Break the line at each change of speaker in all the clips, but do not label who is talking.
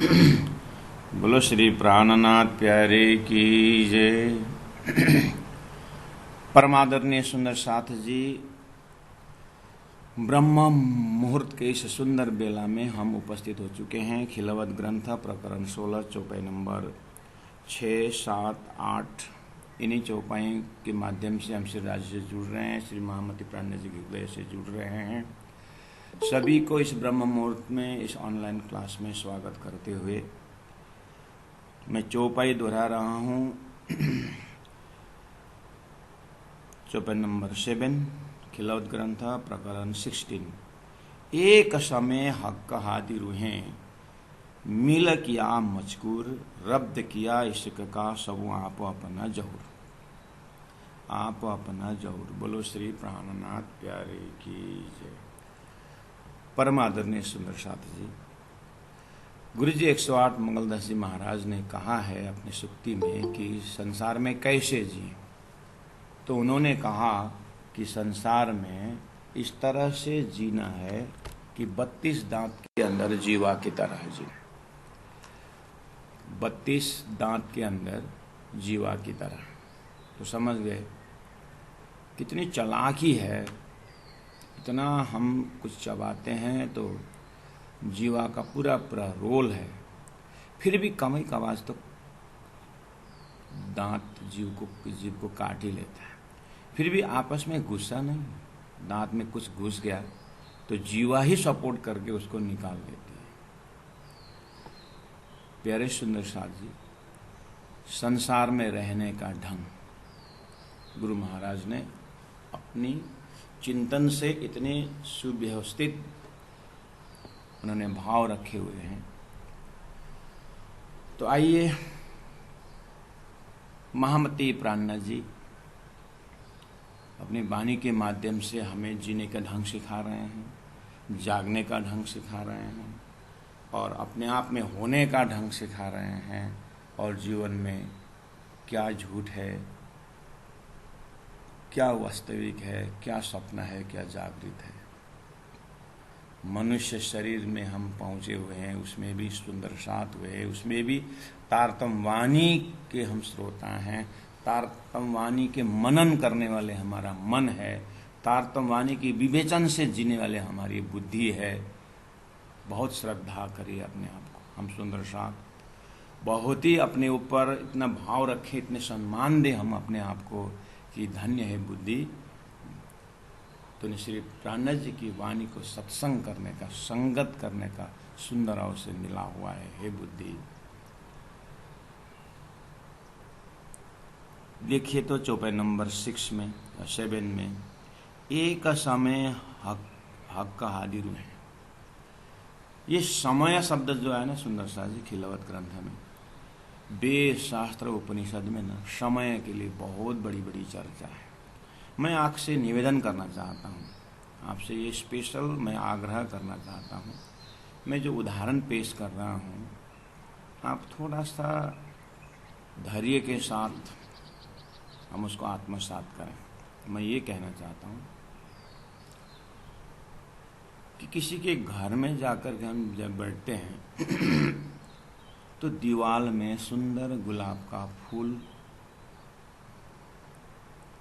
बोलो श्री प्राणनाथ प्यारे की जय। परमादरणीय सुंदर साथ जी, ब्रह्म मुहूर्त के इस सुंदर बेला में हम उपस्थित हो चुके हैं। खिलवत ग्रंथ प्रकरण 16 चौपाई नंबर 6, 7, 8 इन्हीं चौपाई के माध्यम से हम श्री राज से जुड़ रहे हैं, श्री महामती प्राण जी के हृदय से जुड़ रहे हैं। सभी को इस ब्रह्म मुहूर्त में इस ऑनलाइन क्लास में स्वागत करते हुए मैं चौपाई दोहरा रहा हूँ। चौपाई नंबर 7 खिलौत ग्रंथ प्रकरण 16। एक समय हक हादी रूहें मिल किया मजकूर, रब्द किया इश्क का सब आप अपना जहूर, आप अपना जहूर। बोलो श्री प्राणनाथ प्यारे की जय। परमादरणीय सुंदर साथ जी, गुरु जी 108 मंगलदास जी महाराज ने कहा है अपनी सुक्ति में कि संसार में कैसे जिए, तो उन्होंने कहा कि संसार में इस तरह से जीना है कि 32 दांत के अंदर जीवा की तरह जी, 32 दांत के अंदर जीवा की तरह। तो समझ गए कितनी चालाकी है। इतना हम कुछ चबाते हैं तो जीवा का पूरा पूरा रोल है, फिर भी कमी कवाज तो दांत जीव को काट ही लेता है। फिर भी आपस में गुस्सा नहीं, दांत में कुछ घुस गया तो जीवा ही सपोर्ट करके उसको निकाल देती है। प्यारे सुंदर साथ जी, संसार में रहने का ढंग गुरु महाराज ने अपनी चिंतन से इतने सुव्यवस्थित उन्होंने भाव रखे हुए हैं। तो आइए, महामती प्राणनाथ जी अपनी वाणी के माध्यम से हमें जीने का ढंग सिखा रहे हैं, जागने का ढंग सिखा रहे हैं और अपने आप में होने का ढंग सिखा रहे हैं, और जीवन में क्या झूठ है, क्या वास्तविक है, क्या सपना है, क्या जागृत है। मनुष्य शरीर में हम पहुँचे हुए हैं, उसमें भी सुंदर साथ हुए हैं, उसमें भी तारतम वाणी के हम श्रोता हैं, तारतम वाणी के मनन करने वाले हमारा मन है, तारतम वाणी की विवेचन से जीने वाले हमारी बुद्धि है। बहुत श्रद्धा करिए अपने आप को। हम सुंदर साथ बहुत ही अपने ऊपर इतना भाव रखें, इतने सम्मान दें हम अपने आप को कि धन्य है बुद्धि। तो श्री प्राणनाथ जी की वाणी को सत्संग करने का, संगत करने का सुंदर अवसर मिला हुआ है। हे बुद्धि, देखिए तो चौपाई नंबर 6 में 7 में एक समय हक का हादिर है। ये समय शब्द जो है ना सुंदर सा जी खिलवत ग्रंथ में, वेद शास्त्र उपनिषद में ना समय के लिए बहुत बड़ी बड़ी चर्चा है। मैं आपसे निवेदन करना चाहता हूँ, आपसे ये स्पेशल मैं आग्रह करना चाहता हूँ। मैं जो उदाहरण पेश कर रहा हूँ, आप थोड़ा सा धैर्य के साथ हम उसको आत्मसात करें। मैं ये कहना चाहता हूँ कि किसी के घर में जाकर के हम जब बैठते हैं तो दीवार में सुंदर गुलाब का फूल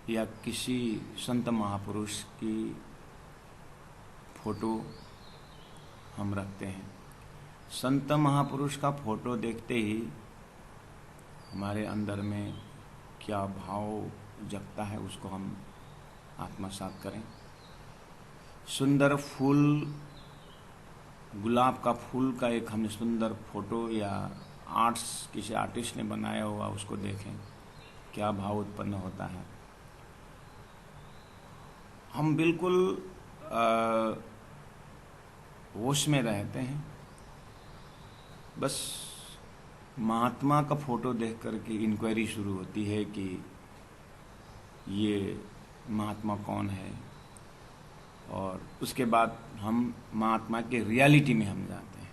या किसी संत महापुरुष की फोटो हम रखते हैं। संत महापुरुष का फोटो देखते ही हमारे अंदर में क्या भाव जगता है उसको हम आत्मसात करें। सुंदर फूल, गुलाब का फूल का एक हमने सुंदर फोटो या आर्ट्स किसी आर्टिस्ट ने बनाया हुआ उसको देखें, क्या भाव उत्पन्न होता है। हम बिल्कुल होश में रहते हैं, बस महात्मा का फोटो देख करके इंक्वायरी शुरू होती है कि ये महात्मा कौन है, और उसके बाद हम महात्मा के रियलिटी में हम जाते हैं।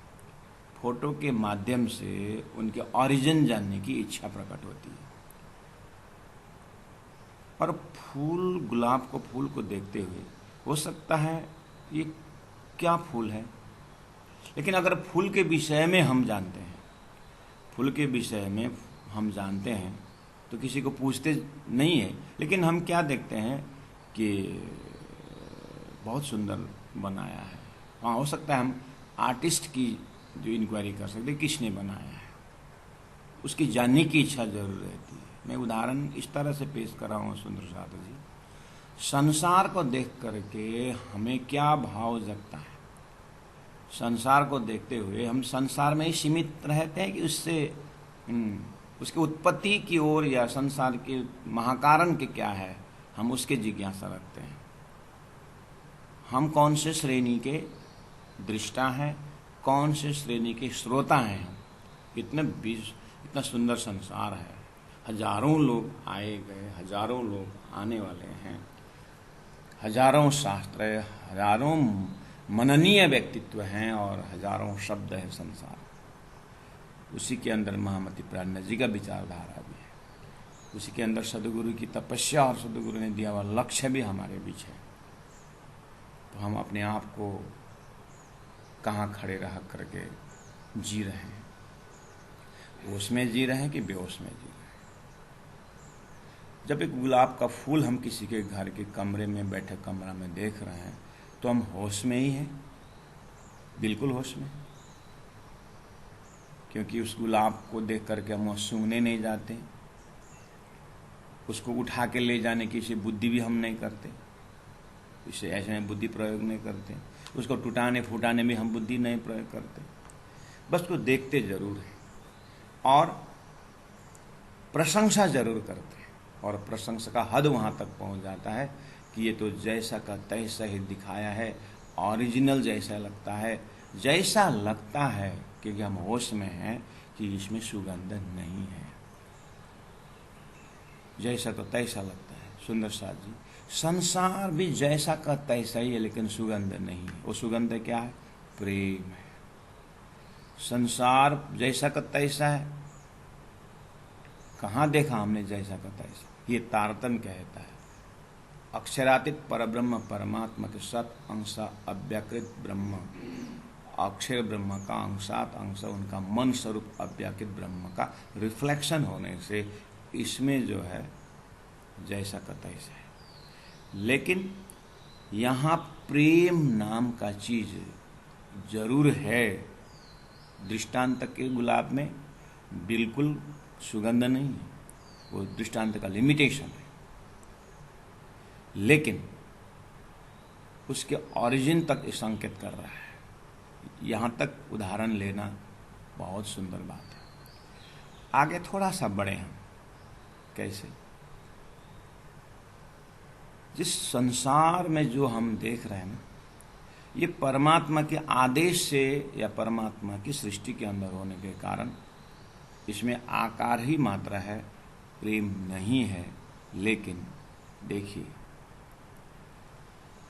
फोटो के माध्यम से उनके ओरिजिन जानने की इच्छा प्रकट होती है। और फूल, गुलाब को फूल को देखते हुए हो सकता है ये क्या फूल है, लेकिन अगर फूल के विषय में हम जानते हैं फूल के विषय में हम जानते हैं तो किसी को पूछते नहीं है, लेकिन हम क्या देखते हैं कि बहुत सुंदर बनाया है। हाँ, हो सकता है हम आर्टिस्ट की जो इंक्वायरी कर सकते किसने बनाया है, उसकी जानने की इच्छा जरूर रहती है। मैं उदाहरण इस तरह से पेश कर रहा हूँ सुंदर साथ जी, संसार को देख करके हमें क्या भाव जगता है। संसार को देखते हुए हम संसार में ही सीमित रहते हैं कि उससे उसकी उत्पत्ति की ओर या संसार के महाकारण के क्या है, हम उसके जिज्ञासा रखते हैं। हम कौन से श्रेणी के दृष्टा हैं, कौन से श्रेणी के श्रोता हैं। हम इतना सुंदर संसार है, हजारों लोग आए गए, हजारों लोग आने वाले हैं, हजारों शास्त्र, हजारों मननीय व्यक्तित्व हैं और हजारों शब्द है संसार। उसी के अंदर महामती प्राज्ञ जी का विचारधारा भी है, उसी के अंदर सदगुरु की तपस्या और सदगुरु ने दिया हुआ लक्ष्य भी हमारे बीच है। तो हम अपने आप को कहाँ खड़े रह करके जी रहे हैं, होश में जी रहे हैं कि बेहोश में जी रहे हैं। जब एक गुलाब का फूल हम किसी के घर के कमरे में बैठे कमरा में देख रहे हैं तो हम होश में ही हैं, बिल्कुल होश में, क्योंकि उस गुलाब को देख करके हम सूंघने नहीं जाते, उसको उठा के ले जाने की इसे बुद्धि भी हम नहीं करते, इसे ऐसे में बुद्धि प्रयोग नहीं करते, उसको टुटाने फुटाने में हम बुद्धि नहीं प्रयोग करते, बस को देखते जरूर हैं और प्रशंसा जरूर करते हैं। और प्रशंसा का हद वहाँ तक पहुँच जाता है कि ये तो जैसा का तैसा ही दिखाया है, ओरिजिनल जैसा लगता है, जैसा लगता है, क्योंकि हम होश में हैं कि इसमें सुगंध नहीं है, जैसा तो तैसा लगता है। सुंदर साथ जी, संसार भी जैसा का तैसा ही है लेकिन सुगंध नहीं है। वो सुगंध क्या है? प्रेम है। संसार जैसा का तैसा है, कहाँ देखा हमने जैसा का तैसा? ये तारतम्य कहता है। अक्षरातीत परब्रह्म परमात्मा के सत अंश अव्याकृत ब्रह्म, अक्षर ब्रह्म का अंशात अंश उनका मन स्वरूप अव्याकृत ब्रह्म का रिफ्लेक्शन होने से इसमें जो है जैसा का तैसा है। लेकिन यहाँ प्रेम नाम का चीज जरूर है। दृष्टांत के गुलाब में बिल्कुल सुगंध नहीं है, वो दृष्टांत का लिमिटेशन है, लेकिन उसके ओरिजिन तक संकेत कर रहा है। यहाँ तक उदाहरण लेना बहुत सुंदर बात है। आगे थोड़ा सा बढ़े हम, कैसे? जिस संसार में जो हम देख रहे हैं ना, ये परमात्मा के आदेश से या परमात्मा की सृष्टि के अंदर होने के कारण इसमें आकार ही मात्र है, प्रेम नहीं है। लेकिन देखिए,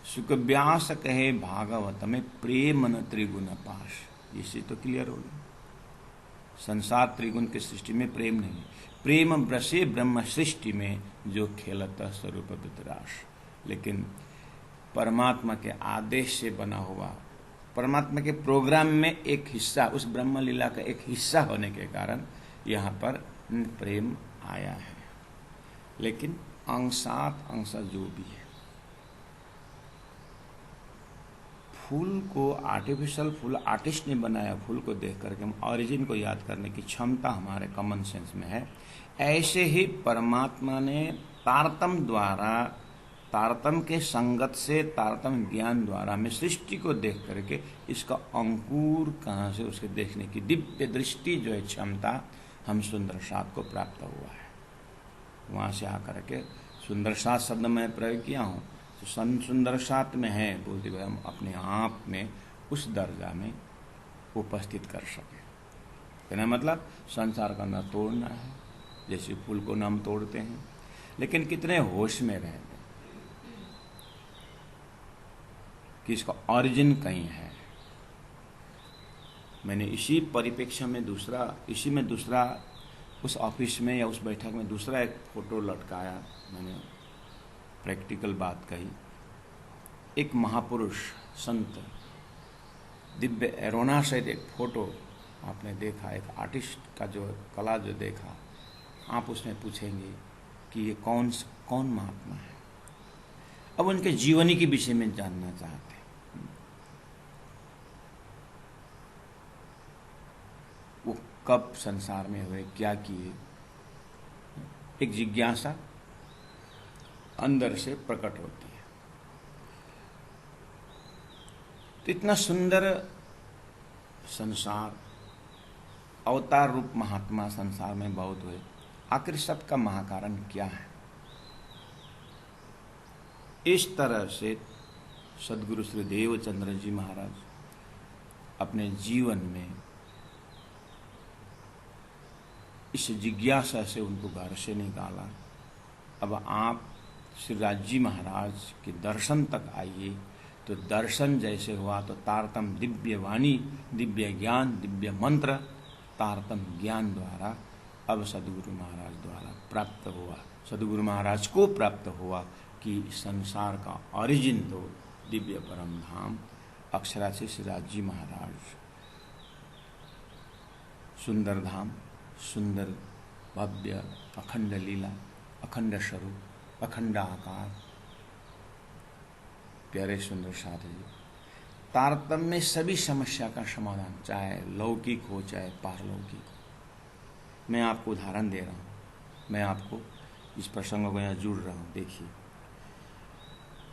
सुखव्यास कहे भागवत में प्रेम न त्रिगुण पाश, इससे तो क्लियर होगी। संसार त्रिगुण की सृष्टि में प्रेम नहीं, प्रेम ब्रसे ब्रह्म सृष्टि में जो खेलता स्वरूप वितराश। लेकिन परमात्मा के आदेश से बना हुआ, परमात्मा के प्रोग्राम में एक हिस्सा, उस ब्रह्म लीला का एक हिस्सा होने के कारण यहाँ पर प्रेम आया है। लेकिन अंशात अंश जो भी है, फूल को आर्टिफिशियल फूल आर्टिस्ट ने बनाया, फूल को देख करके हम ओरिजिन को याद करने की क्षमता हमारे कॉमन सेंस में है। ऐसे ही परमात्मा ने तारतम्य द्वारा, तारतम्य के संगत से, तारतम्य ज्ञान द्वारा हमें सृष्टि को देख करके इसका अंकुर कहाँ से, उसके देखने की दिव्य दृष्टि जो है क्षमता हम सुंदर साथ को प्राप्त हुआ है। वहाँ से आकर के सुंदर साथ शब्द मैं प्रयोग किया हूँ, तो सुंदर साथ में है बोलते हुए हम अपने आप में उस दर्जा में उपस्थित कर सके। कहना मतलब संसार का न तोड़ना है, जैसे फूल को न हम तोड़ते हैं, लेकिन कितने होश में रहते कि इसका ओरिजिन कहीं है। मैंने इसी परिप्रेक्ष्य में दूसरा, इसी में दूसरा, उस ऑफिस में या उस बैठक में दूसरा एक फोटो लटकाया। मैंने प्रैक्टिकल बात कही। एक महापुरुष संत दिव्य एरोना सहित एक फोटो आपने देखा एक आर्टिस्ट का जो कला जो देखा, आप उसमें पूछेंगे कि ये कौन महात्मा है। अब उनके जीवनी के विषय में जानना चाहते हैं, वो कब संसार में हुए, क्या किए, एक जिज्ञासा अंदर से प्रकट होती है। तो इतना सुंदर संसार, अवतार रूप महात्मा संसार में बहुत हुए, आखिर सबका महाकारण क्या है? इस तरह से सदगुरु श्री देवचंद्र जी महाराज अपने जीवन में इस जिज्ञासा से उनको घर से निकाला। अब आप श्री राज महाराज के दर्शन तक आइए, तो दर्शन जैसे हुआ तो तारतम दिव्य वाणी, दिव्य ज्ञान, दिव्य मंत्र, तारतम ज्ञान द्वारा अब सदगुरु महाराज द्वारा प्राप्त हुआ, सदगुरु महाराज को प्राप्त हुआ कि संसार का ओरिजिन तो दिव्य परम धाम अक्षरासी श्री राज जी महाराज, सुंदर धाम, सुंदर भव्य अखंड लीला, अखंड स्वरूप, अखंड आकार, प्यारे सुंदर साधु जी। तारतम्य में सभी समस्या का समाधान, चाहे लौकिक हो चाहे पारलौकिक। मैं आपको उदाहरण दे रहा हूँ, मैं आपको इस प्रसंग को यहाँ जुड़ रहा हूँ। देखिए,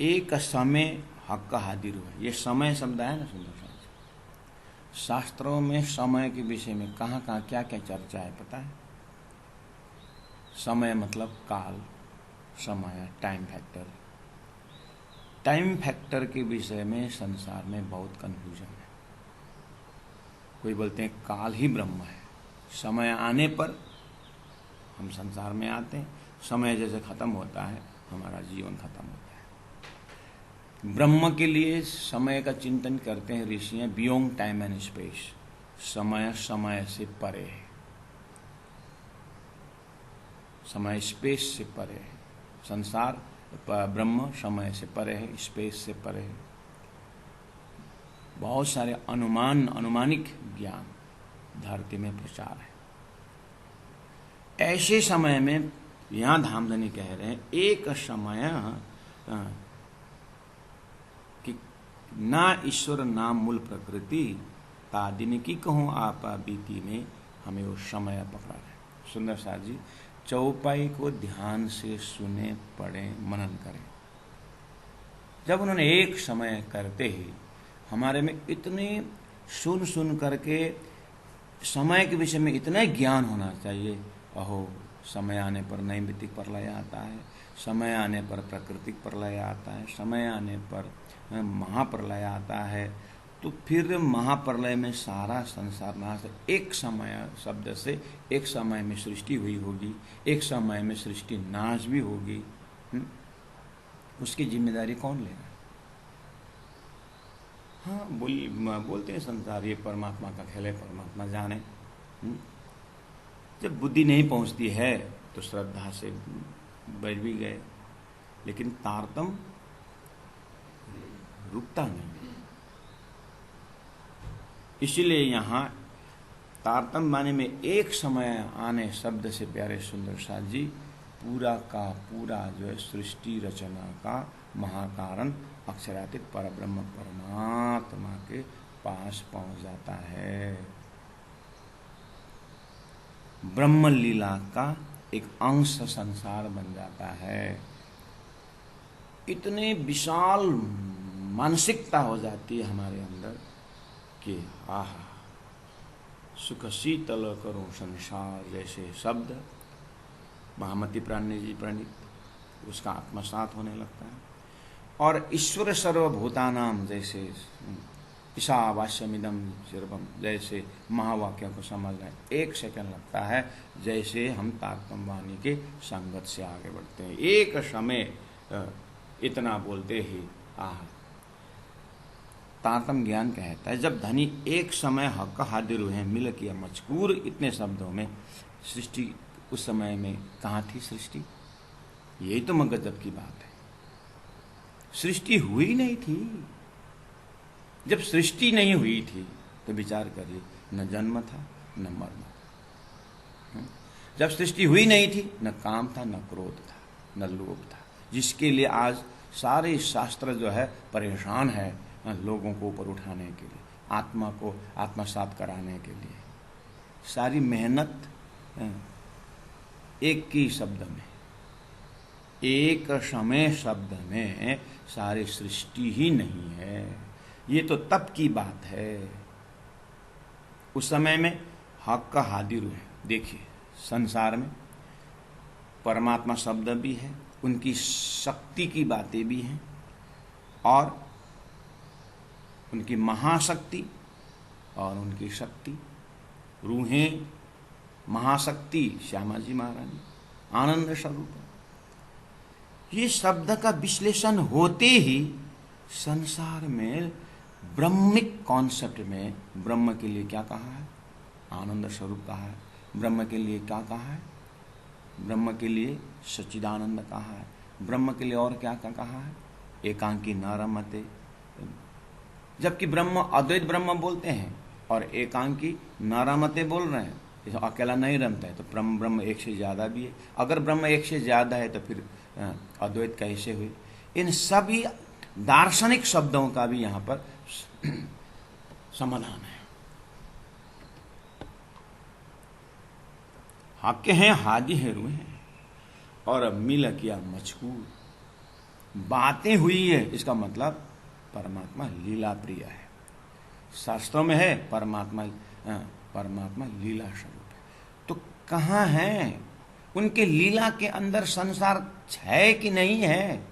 एक समय हक का हाजिर हुआ, ये समय शब्द है ना सुंदर साधु, शास्त्रों में समय के विषय में कहाँ कहाँ क्या क्या चर्चा है पता है? समय मतलब काल, समय, टाइम फैक्टर। टाइम फैक्टर के विषय में संसार में बहुत कन्फ्यूजन है। कोई बोलते हैं काल ही ब्रह्म है, समय आने पर हम संसार में आते हैं, समय जैसे खत्म होता है हमारा जीवन खत्म होता है। ब्रह्म के लिए समय का चिंतन करते हैं ऋषियां, बियॉन्ड टाइम एंड स्पेस, समय समय से परे है, समय स्पेस से परे है। संसार ब्रह्म समय से परे है, स्पेस से परे है। बहुत सारे अनुमानिक ज्ञान धरती में प्रचार है। ऐसे समय में यहां धामधनी कह रहे हैं, एक समय कि ना ईश्वर ना मूल प्रकृति, तादिन की कहूं आपा बीती में हमें वो समय पकड़ा है। सुंदर साथ जी, चौपाई को ध्यान से सुने, पढ़ें, मनन करें। जब उन्होंने एक समय करते ही हमारे में इतने सुन करके समय के विषय में इतना ज्ञान होना चाहिए। अहो, समय आने पर नैमित्तिक प्रलय आता है, समय आने पर प्राकृतिक प्रलय आता है, समय आने पर महाप्रलय आता है। तो फिर महाप्रलय में सारा संसार नाश, एक समय शब्द से एक समय में सृष्टि हुई होगी, एक समय में सृष्टि नाश भी होगी। उसकी जिम्मेदारी कौन लेगा? हाँ, बोलते हैं संसार ये परमात्मा का खेल है, परमात्मा जाने। जब बुद्धि नहीं पहुंचती है तो श्रद्धा से बैठ भी गए, लेकिन तारतम रुकता नहीं। इसीलिए यहाँ तारतम माने में एक समय आने शब्द से प्यारे सुंदर साथ जी पूरा का पूरा जो है सृष्टि रचना का महाकारण अक्षरातीत परब्रह्म परमात्मा के पास पहुंच जाता है। ब्रह्म लीला का एक अंश संसार बन जाता है। इतने विशाल मानसिकता हो जाती है हमारे अंदर कि आहा, सुख शीतल करो संसार जैसे शब्द महामती प्राणी जी प्रणीत, उसका आत्मसात होने लगता है। और ईश्वर सर्वभूतानाम जैसे ईशावास्यमिदं सर्वम जैसे महावाक्यों को समझना एक सेकंड लगता है, जैसे हम तारतम वाणी के संगत से आगे बढ़ते हैं। एक समय इतना बोलते ही आह, तारतम ज्ञान कहता है जब धनी एक समय हक हाजिर हुए मिल किया मजकूर, इतने शब्दों में सृष्टि उस समय में कहाँ थी सृष्टि? यही तो गजब की बात है, सृष्टि हुई नहीं थी। जब सृष्टि नहीं हुई थी तो विचार करिए न जन्म था न मरण था। जब सृष्टि हुई नहीं थी न काम था न क्रोध था न लोभ था, जिसके लिए आज सारे शास्त्र जो है परेशान है लोगों को ऊपर उठाने के लिए, आत्मा को आत्मसात कराने के लिए। सारी मेहनत एक ही शब्द में, एक समय शब्द में सारी सृष्टि ही नहीं है। ये तो तब की बात है। उस समय में हक का हाजिर है। देखिए संसार में परमात्मा शब्द भी है, उनकी शक्ति की बातें भी हैं, और उनकी महाशक्ति और उनकी शक्ति, रूहें महाशक्ति श्यामा जी महारानी आनंद स्वरूप। ये शब्द का विश्लेषण होते ही संसार में ब्रह्मिक कॉन्सेप्ट में ब्रह्म के लिए क्या कहा है? आनंद स्वरूप कहा है। ब्रह्म के लिए क्या कहा है? ब्रह्म के लिए सच्चिदानंद कहा है। ब्रह्म के लिए और क्या क्या कहा है? एकांकी न रमते। जबकि ब्रह्म अद्वैत ब्रह्म बोलते हैं और एकांकी न रमते बोल रहे हैं, अकेला नहीं रमता है, तो ब्रह्म एक से ज्यादा भी है। अगर ब्रह्म एक से ज्यादा है तो फिर अद्वैत कैसे हुए? इन सभी दार्शनिक शब्दों का भी यहां पर समाधान है। हक हैं हाजी है रूह हैं और मिल किया मजकूर। बातें हुई है, इसका मतलब परमात्मा लीला प्रिय है। शास्त्रों में है परमात्मा लीला स्वरूप है। तो कहाँ है? उनके लीला के अंदर संसार है कि नहीं है?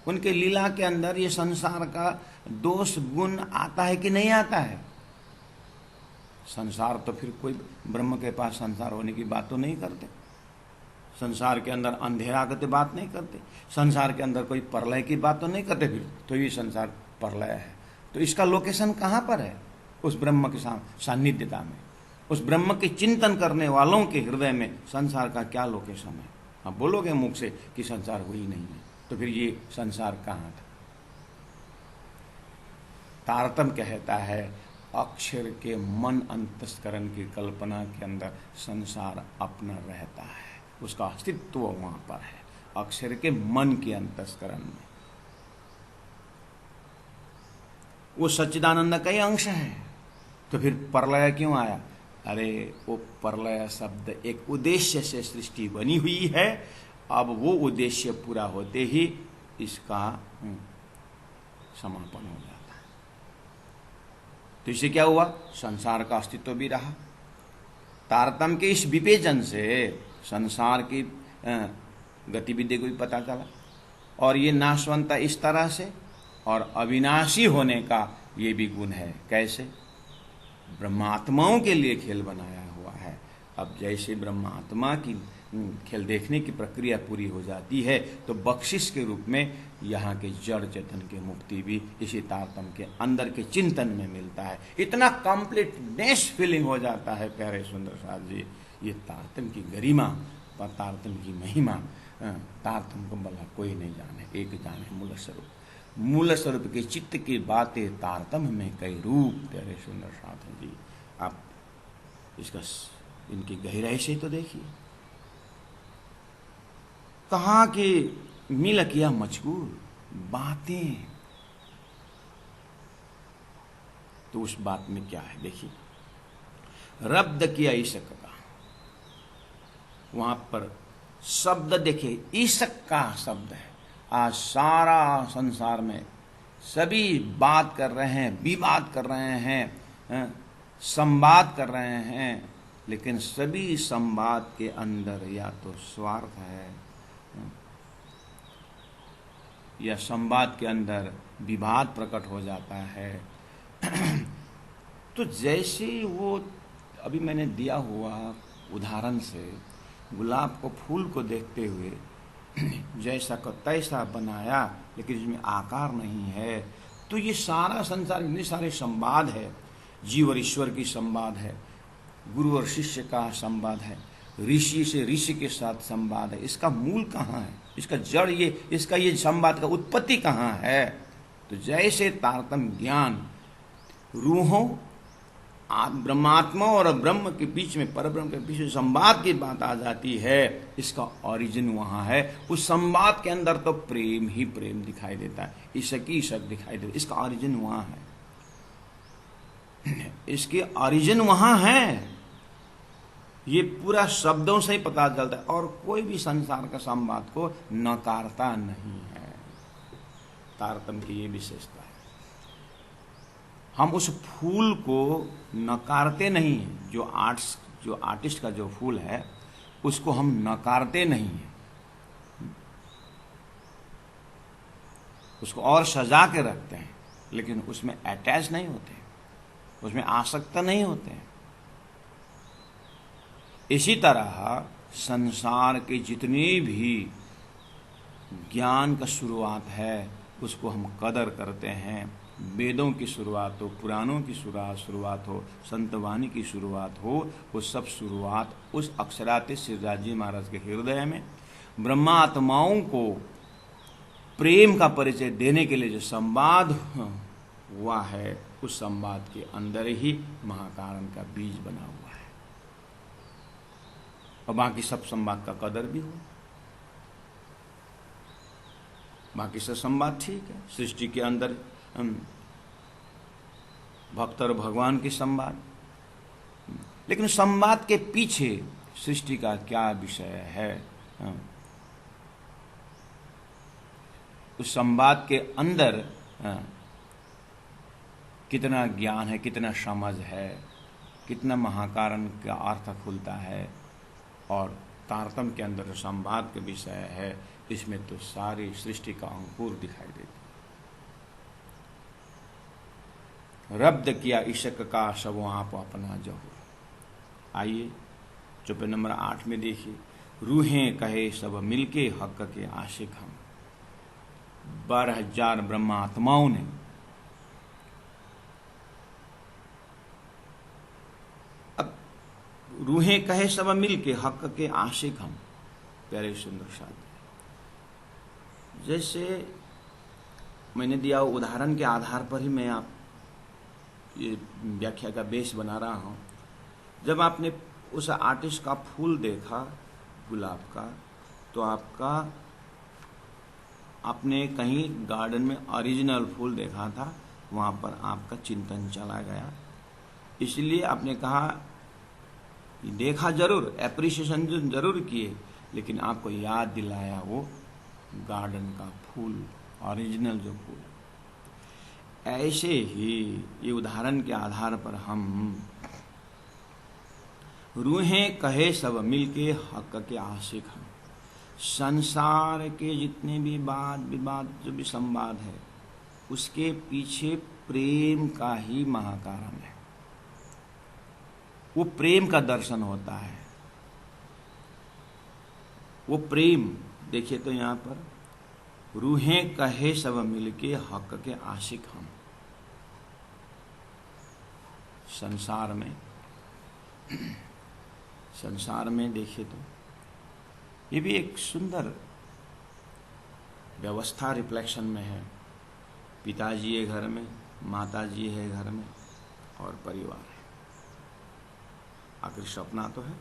उनके लीला के अंदर ये संसार का दोष गुण आता है कि नहीं आता है? संसार तो फिर कोई ब्रह्म के पास संसार होने की बात तो नहीं करते। संसार के अंदर अंधेरा की बात नहीं करते। संसार के अंदर कोई प्रलय की बात तो नहीं करते। फिर तो ये संसार प्रलय है, तो इसका लोकेशन कहाँ पर है? उस ब्रह्म के सान्निध्यता में, उस ब्रह्म के चिंतन करने वालों के हृदय में संसार का क्या लोकेशन है? आप बोलोगे मुख से कि संसार हुई नहीं है, तो फिर ये संसार कहाँ था? तारतम्य कहता है अक्षर के मन अंतस्करण की कल्पना के अंदर संसार अपना रहता है, उसका अस्तित्व वहां पर है, अक्षर के मन के अंतस्करण में। वो सच्चिदानंद का ही अंश है। तो फिर प्रलय क्यों आया? अरे वो प्रलय शब्द एक उद्देश्य से सृष्टि बनी हुई है। अब वो उद्देश्य पूरा होते ही इसका समापन हो जाता है। तो इससे क्या हुआ? संसार का अस्तित्व भी रहा। तारतम्य के इस विवेचन से संसार की गतिविधि को भी पता चला, और ये नाशवंता इस तरह से, और अविनाशी होने का ये भी गुण है। कैसे? ब्रह्मात्माओं के लिए खेल बनाया हुआ है। अब जैसे ब्रह्मात्मा की खेल देखने की प्रक्रिया पूरी हो जाती है तो बख्शिश के रूप में यहाँ के जड़ चेतन की मुक्ति भी इसी तारतम्य के अंदर के चिंतन में मिलता है। इतना कंप्लीटनेस फीलिंग हो जाता है प्यारे सुंदर साथ जी। ये तारतम्य की गरिमा और तारतम्य की महिमा, तारतम्य को भला कोई नहीं जाने, एक जाने मूल स्वरूप। मूल स्वरूप के चित्त की बातें तारतम्य में कई रूप। प्यारे सुंदर साथ जी, आप इसका इनकी गहराई से तो देखिए। कहा कि मिल किया मजकूर, बातें। तो उस बात में क्या है देखिए, रब्द किया ईशक का, वहां पर शब्द देखिए, ईशक का शब्द है। आज सारा संसार में सभी बात कर रहे हैं, विवाद कर रहे हैं, संवाद कर रहे हैं, लेकिन सभी संवाद के अंदर या तो स्वार्थ है या संवाद के अंदर विवाद प्रकट हो जाता है। तो जैसे वो अभी मैंने दिया हुआ उदाहरण से गुलाब को फूल को देखते हुए जैसा को तैसा बनाया, लेकिन इसमें आकार नहीं है। तो ये सारा संसार, इतने सारे संवाद है, जीव और ईश्वर की संवाद है, गुरु और शिष्य का संवाद है, ऋषि से ऋषि के साथ संवाद है। इसका मूल कहाँ है? इसका जड़ इसका ये संवाद का उत्पत्ति कहाँ है? तो जैसे तारतम्य ज्ञान रूहों ब्रह्मात्मा और ब्रह्म के बीच में, परब्रह्म के बीच में संवाद की बात आ जाती है, इसका ओरिजिन वहां है। उस संवाद के अंदर तो प्रेम ही प्रेम दिखाई देता है, ईशक ही ईशक दिखाई देता है, इसका ओरिजिन वहां है, इसके ओरिजिन वहां है। ये पूरा शब्दों से ही पता चलता है। और कोई भी संसार का संवाद को नकारता नहीं है, तारतम्य की ये विशेषता है। हम उस फूल को नकारते नहीं हैं, जो आर्टिस्ट का जो फूल है उसको हम नकारते नहीं हैं, उसको और सजा के रखते हैं, लेकिन उसमें अटैच नहीं होते, उसमें आसक्त नहीं होते हैं। इसी तरह संसार के जितने भी ज्ञान का शुरुआत है उसको हम कदर करते हैं। वेदों की शुरुआत हो, पुराणों की शुरुआत हो, संतवाणी की शुरुआत हो, वो सब शुरुआत उस अक्षरातीत शिवदास जी महाराज के हृदय में ब्रह्मात्माओं को प्रेम का परिचय देने के लिए जो संवाद हुआ है, उस संवाद के अंदर ही महाकारण का बीज बना हुआ है। और बाकी सब संवाद का कदर भी हो, बाकी सब संवाद ठीक है। सृष्टि के अंदर भक्त और भगवान की संवाद, लेकिन संवाद के पीछे सृष्टि का क्या विषय है, उस संवाद के अंदर कितना ज्ञान है, कितना समझ है, कितना महाकारण का अर्थ खुलता है, और तारतम्य के अंदर जो संवाद के विषय है, इसमें तो सारी सृष्टि का अंकुर दिखाई देता है। रब्द किया इशक का सबो आप अपना जहू। आइए चुप नंबर 8 में देखिए, रूहें कहे सब मिलके हक के आशिक हम। 12,000 ब्रह्मात्माओं ने रूहें कहे सब मिलके हक के आशिक हम। प्यारे सुंदर शादी, जैसे मैंने दिया उदाहरण के आधार पर ही मैं आप ये व्याख्या का बेस बना रहा हूं। जब आपने उस आर्टिस्ट का फूल देखा गुलाब का, तो आपने कहीं गार्डन में ओरिजिनल फूल देखा था, वहां पर आपका चिंतन चला गया, इसलिए आपने कहा, देखा जरूर, एप्रिसिएशन जरूर किए, लेकिन आपको याद दिलाया वो गार्डन का फूल, ओरिजिनल जो फूल। ऐसे ही ये उदाहरण के आधार पर हम रूहें कहे सब मिलके हक के आशिक हम। संसार के जितने भी वाद विवाद जो भी संवाद है, उसके पीछे प्रेम का ही महाकारण है। वो प्रेम का दर्शन होता है। वो प्रेम देखिए, तो यहां पर रूहें कहे सब मिलके हक के आशिक हम। संसार में देखिए तो ये भी एक सुंदर व्यवस्था रिफ्लेक्शन में है। पिताजी है घर में, माताजी है घर में, और परिवार है। आखिर सपना तो है,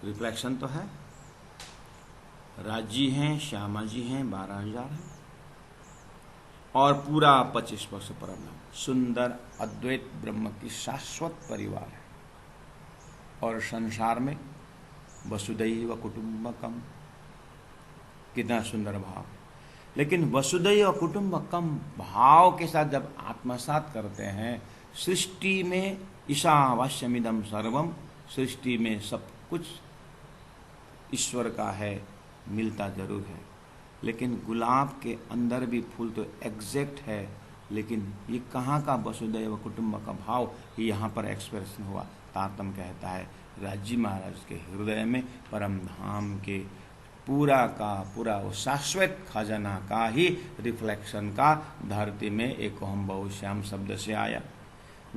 रिफ्लेक्शन तो है। राजी हैं, श्यामा जी हैं, 12,000 हैं, और पूरा 25 वर्ष परब्रह्म, सुंदर अद्वैत ब्रह्म की शाश्वत परिवार है। और संसार में वसुदैव कुटुंबकम, कितना सुंदर भाव। लेकिन वसुदैव कुटुंबकम भाव के साथ जब आत्मसात करते हैं, सृष्टि में ईशावास्यमिदं सर्वम, सृष्टि में सब कुछ ईश्वर का है, मिलता जरूर है। लेकिन गुलाब के अंदर भी फूल तो एग्जैक्ट है, लेकिन ये कहाँ का वसुदैव कुटुंब का भाव ये यहाँ पर एक्सप्रेशन हुआ। तारतम्य कहता है राजी महाराज के हृदय में परम धाम के पूरा का पूरा वो शाश्वत खजाना का ही रिफ्लेक्शन का धरती में एक हम बहुश्याम शब्द से आया,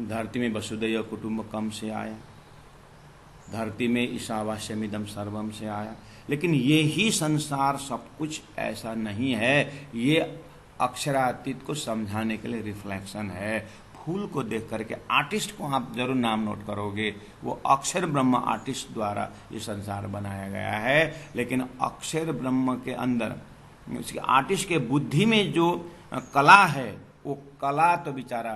धरती में वसुदैव कुटुंबकम से आया, धरती में ईशावास्यमिदं सर्वम से आया। लेकिन ये ही संसार सब कुछ ऐसा नहीं है। ये अक्षरातीत को समझाने के लिए रिफ्लेक्शन है। फूल को देख करके आर्टिस्ट को आप जरूर नाम नोट करोगे, वो अक्षर ब्रह्म आर्टिस्ट द्वारा ये संसार बनाया गया है। लेकिन अक्षर ब्रह्म के अंदर उसके आर्टिस्ट के बुद्धि में जो कला है, वो कला तो बेचारा,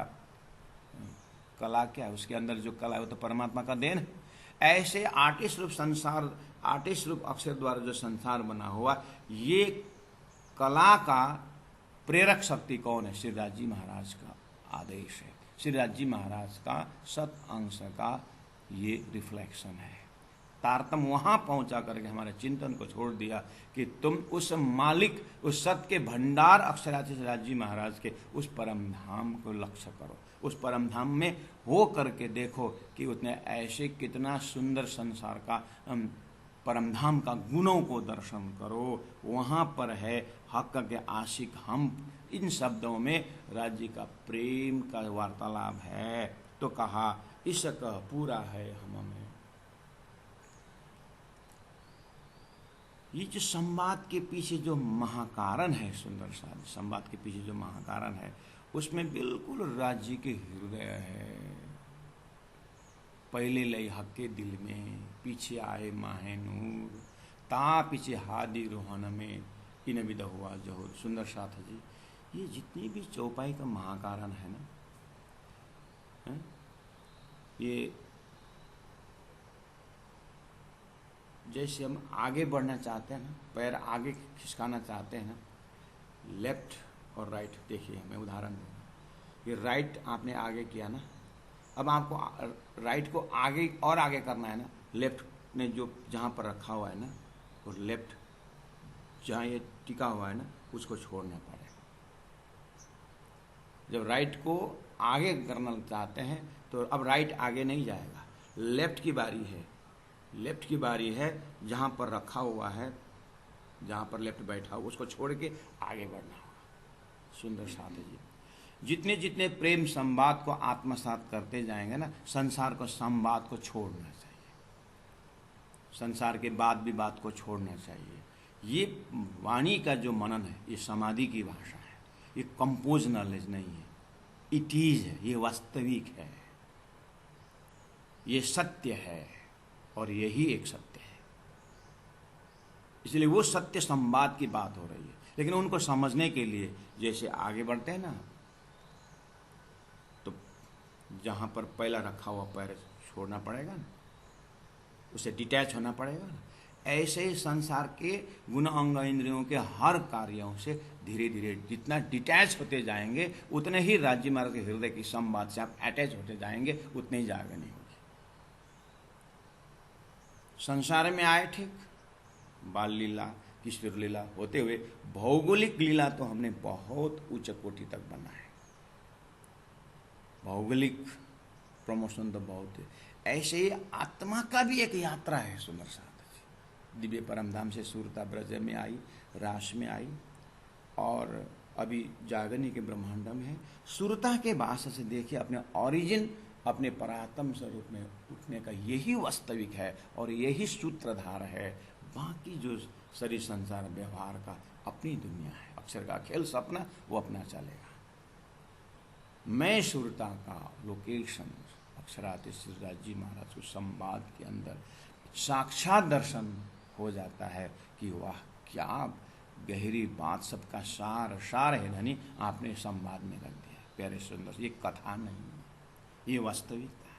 कला क्या है, उसके अंदर जो कला है वो तो परमात्मा का देन है। ऐसे आर्टिस्ट रूप संसार, आर्टिस्ट रूप अक्षर द्वारा जो संसार बना हुआ, ये कला का प्रेरक शक्ति कौन है? श्रीराज जी महाराज का आदेश है। श्रीराज जी महाराज का सत अंश का ये रिफ्लेक्शन है। तारतम वहां पहुंचा करके हमारे चिंतन को छोड़ दिया कि तुम उस मालिक, उस सत के भंडार अक्षराधीश श्रीराज जी महाराज के उस परम धाम को लक्ष्य करो। उस परम धाम में हो करके देखो कि उतने ऐसे कितना सुंदर संसार का परमधाम का गुणों को दर्शन करो। वहां पर है हक के आशिक हम। इन शब्दों में राज्य का प्रेम का वार्तालाप है। तो कहा इश्क पूरा है हम में। ये जो संवाद के पीछे जो महाकारण है, सुंदर सा संवाद के पीछे जो महाकारण है, उसमें बिल्कुल राज्य के हृदय है। पहले लई हक के दिल में, पीछे आए माहे नूर, ता पीछे हादी रोहन में इन विद हुआ जहूर। सुंदर साथ जी, ये जितनी भी चौपाई का महाकारण है ना, है? ये जैसे हम आगे बढ़ना चाहते हैं ना, पैर आगे खिसकाना चाहते हैं ना, लेफ्ट और राइट, देखिए मैं उदाहरण दूंगा। ये राइट आपने आगे किया ना, अब आपको राइट को आगे और आगे करना है ना, लेफ्ट ने जो जहाँ पर रखा हुआ है ना, और लेफ्ट जहाँ ये टिका हुआ है ना, उसको छोड़ना पड़ेगा। जब राइट को आगे करना चाहते हैं तो अब राइट आगे नहीं जाएगा, लेफ्ट की बारी है। लेफ्ट की बारी है, जहाँ पर रखा हुआ है, जहाँ पर लेफ्ट बैठा हुआ, उसको छोड़ के आगे बढ़ना होगा। सुंदर साथ जी, जितने जितने प्रेम संवाद को आत्मसात करते जाएंगे ना, संसार को संवाद को छोड़ना चाहिए, संसार के बाद भी बात को छोड़ना चाहिए। ये वाणी का जो मनन है, ये समाधि की भाषा है, ये कंपोज नॉलेज नहीं है, इट इज है, ये वास्तविक है, ये सत्य है, और यही एक सत्य है। इसलिए वो सत्य संवाद की बात हो रही है। लेकिन उनको समझने के लिए जैसे आगे बढ़ते हैं ना, तो जहां पर पहला रखा हुआ पैर छोड़ना पड़ेगा ना, उसे डिटैच होना पड़ेगा ना। ऐसे ही संसार के गुण अंग इंद्रियों के हर कार्यों से धीरे धीरे जितना डिटैच होते जाएंगे, उतने ही राज्य मार्ग के हृदय की संवाद से आप अटैच होते जाएंगे, उतने ही जागनी होगी। संसार में आए ठीक, बाल लीला, किशोर लीला होते हुए भौगोलिक लीला तो हमने बहुत उच्च कोटि तक बना है, भौगोलिक प्रमोशन तो बहुत है। ऐसे ही आत्मा का भी एक यात्रा है। सुंदर साथ दिव्य परमधाम से सूरता ब्रज में आई, रास में आई, और अभी जागनी के ब्रह्मांड में है। सूरता के भाषा से देखिए, अपने ओरिजिन, अपने परात्म स्वरूप में उठने का यही वास्तविक है और यही सूत्रधार है। बाकी जो शरीर संसार व्यवहार का अपनी दुनिया है, अक्षर का खेल सपना वो अपना चलेगा। मैं सूरता का लोकेशन अक्षराधीश श्रीराज जी महाराज को संवाद के अंदर साक्षात दर्शन हो जाता है कि वाह क्या गहरी बात, सबका सार सार है धनी आपने संवाद में रख दिया। प्यारे सुंदर, ये कथा नहीं है, ये वास्तविकता है।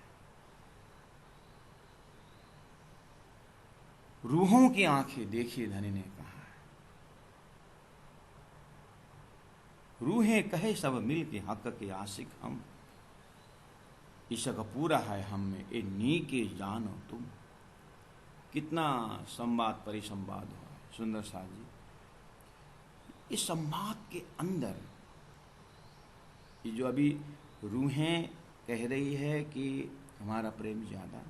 रूहों की आंखें देखिए, धनी ने कहा, रूहें कहे सब मिल के हक के आशिक हम, इश्क पूरा है हम में ए नी के जानो तुम। कितना संवाद परिसंवाद हुआ। सुंदर साथ जी, इस संवाद के अंदर ये जो अभी रूहें कह रही है कि हमारा प्रेम ज्यादा,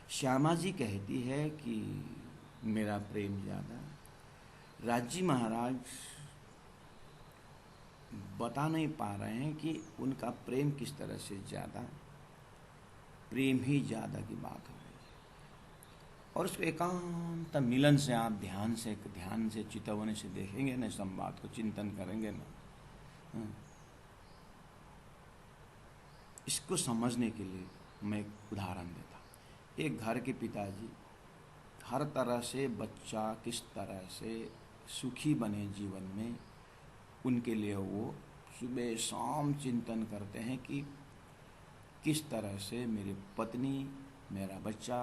श्यामा जी कहती है कि मेरा प्रेम ज्यादा, राजी महाराज बता नहीं पा रहे हैं कि उनका प्रेम किस तरह से ज्यादा, प्रेम ही ज्यादा की बात हो रही है। और उसको एकांत मिलन से आप ध्यान से चितवने से देखेंगे ना, संवाद को चिंतन करेंगे ना, इसको समझने के लिए मैं एक उदाहरण देता हूँ। एक घर के पिताजी हर तरह से बच्चा किस तरह से सुखी बने जीवन में, उनके लिए वो सुबह शाम चिंतन करते हैं कि किस तरह से मेरी पत्नी, मेरा बच्चा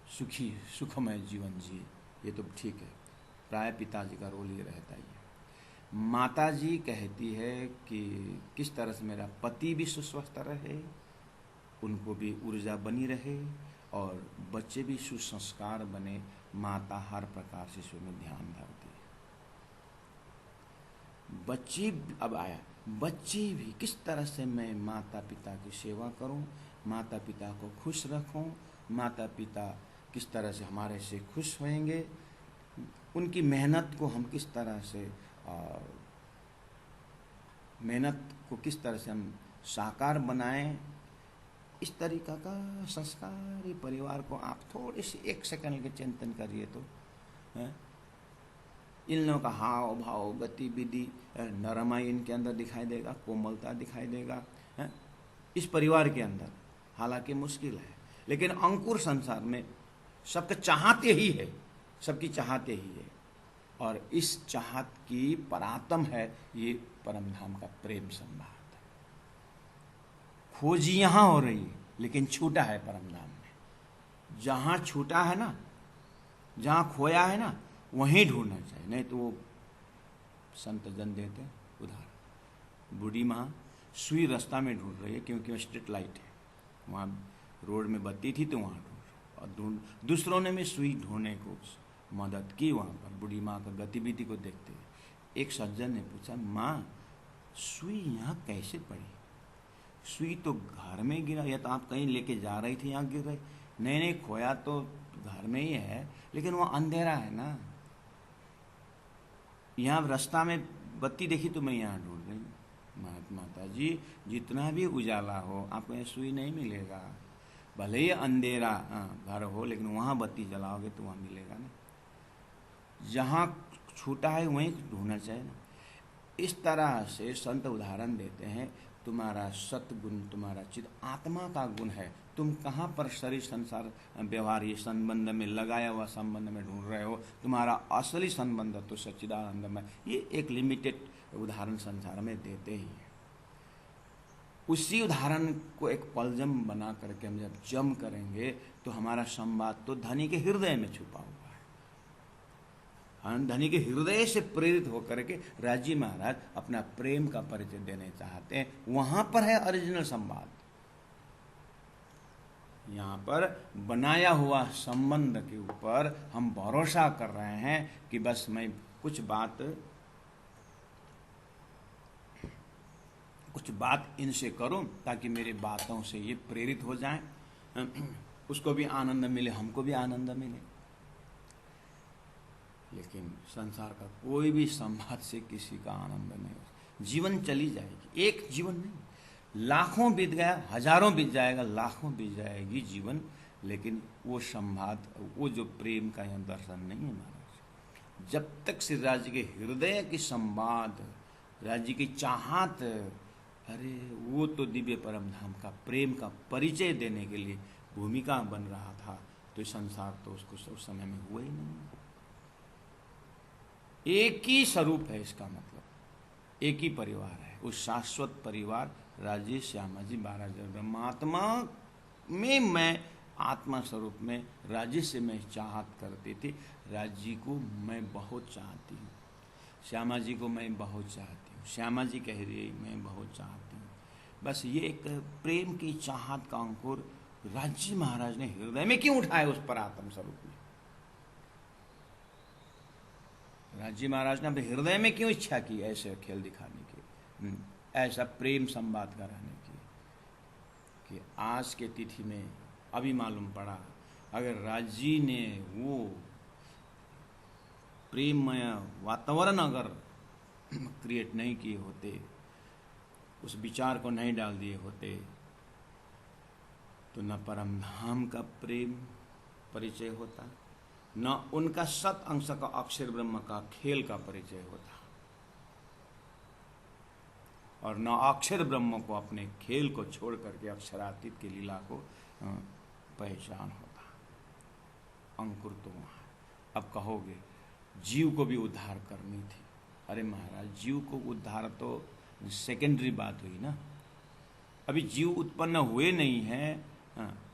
सुखी सुखमय जीवन जिए। ये तो ठीक है, प्राय पिताजी का रोल ये रहता ही है। माता जी कहती है कि किस तरह से मेरा पति भी सुस्वस्थ रहे, उनको भी ऊर्जा बनी रहे और बच्चे भी सुसंस्कार बने। माता हर प्रकार से इसमें ध्यान धरती है। बच्चे अब आया, बच्चे भी किस तरह से मैं माता पिता की सेवा करूं, माता पिता को खुश रखूं, माता पिता किस तरह से हमारे से खुश होंगे, उनकी मेहनत को हम किस तरह से मेहनत को किस तरह से हम साकार बनाएं। इस तरीका का संस्कारी परिवार को आप थोड़े से 1 सेकंड के चिंतन करिए तो इन लोगों का हाव भाव गतिविधि नरमाई इनके अंदर दिखाई देगा, कोमलता दिखाई देगा इस परिवार के अंदर। हालांकि मुश्किल है, लेकिन अंकुर संसार में सबके चाहते ही है, सबकी चाहते ही है। और इस चाहत की परातम है ये परम धाम का प्रेम संवाद। खोज यहां हो रही है, लेकिन छूटा है परम धाम में। जहां छूटा है ना, जहां खोया है ना, वहीं ढूंढना चाहिए। नहीं तो वो संत जन देते उदाहरण, बूढ़ी माँ सुई रास्ता में ढूंढ रही है क्योंकि वह स्ट्रीट लाइट है, वहाँ रोड में बत्ती थी तो वहाँ ढूंढ, और दूसरों ने भी सुई ढूंढने को मदद की। वहाँ पर बूढ़ी माँ का गतिविधि को देखते हुए एक सज्जन ने पूछा, माँ सुई यहाँ कैसे पड़ी? सुई तो घर में गिरा, या तो आप कहीं लेके जा रही थी यहाँ गिर रही? नहीं नहीं, खोया तो घर में ही है, लेकिन वो अंधेरा है ना, यहाँ रास्ता में बत्ती देखी तो मैं यहाँ ढूंढ रही हूँ। माता जी जितना भी उजाला हो आपको यहाँ सुई नहीं मिलेगा, भले ही अंधेरा घर हो, लेकिन वहाँ बत्ती जलाओगे तो वहाँ मिलेगा ना। जहाँ छूटा है वहीं ढूंढना चाहिए ना। इस तरह से संत उदाहरण देते हैं, तुम्हारा सतगुण, तुम्हारा चित आत्मा का गुण है, तुम कहाँ पर शरीर संसार व्यवहार ये संबंध में लगाया हुआ संबंध में ढूंढ रहे हो? तुम्हारा असली संबंध तो सच्चिदानंद में। ये एक लिमिटेड उदाहरण संसार में देते ही हैं। उसी उदाहरण को एक पलजम बना करके हम जब जम करेंगे तो हमारा संवाद तो धनी के हृदय में छुपा हुआ है। धनी के हृदय से प्रेरित होकर के राजी महाराज अपना प्रेम का परिचय देने चाहते हैं। वहां पर है ओरिजिनल संवाद। यहाँ पर बनाया हुआ संबंध के ऊपर हम भरोसा कर रहे हैं कि बस मैं कुछ बात इनसे करूं ताकि मेरी बातों से ये प्रेरित हो जाएं, उसको भी आनंद मिले, हमको भी आनंद मिले। लेकिन संसार का कोई भी संवाद से किसी का आनंद नहीं हो। जीवन चली जाएगी, एक जीवन नहीं, लाखों बीत गया, हजारों बीत जाएगा, लाखों बीत जाएगी जीवन, लेकिन वो संवाद, वो जो प्रेम का यहाँ दर्शन नहीं है महाराज। जब तक श्री राज्य के हृदय की संवाद, राज्य की चाहत, अरे वो तो दिव्य परम धाम का प्रेम का परिचय देने के लिए भूमिका बन रहा था, तो संसार तो उसको उस समय में हुआ ही नहीं। एक ही स्वरूप है, इसका मतलब एक ही परिवार है, उस शाश्वत परिवार राजेश श्यामा जी महाराज ब्रह्मात्मा में, मैं आत्मा स्वरूप में राजेश से मैं चाहत करती थी। राज जी को मैं बहुत चाहती हूँ, श्यामा जी को मैं बहुत चाहती हूँ, श्यामा जी कह रही मैं बहुत चाहती हूँ। बस ये एक प्रेम की चाहत का अंकुर राजी महाराज ने हृदय में क्यों उठाया उस पर आत्म स्वरूप में? राजी महाराज ने अपने हृदय में क्यों इच्छा की ऐसे खेल दिखाने की, ऐसा प्रेम संवाद कराने की? कि आज के तिथि में अभी मालूम पड़ा, अगर राजी ने वो प्रेममय वातावरण अगर क्रिएट नहीं किए होते, उस विचार को नहीं डाल दिए होते, तो न परम धाम का प्रेम परिचय होता, न उनका सत अंश का अक्षर ब्रह्म का खेल का परिचय होता। और न अक्षर ब्रह्म को अपने खेल को छोड़ करके अक्षरातीत की लीला को पहचान होता। अंकुर तो वहाँ। अब कहोगे जीव को भी उद्धार करनी थी। अरे महाराज, जीव को उद्धार तो सेकेंडरी बात हुई ना, अभी जीव उत्पन्न हुए नहीं हैं।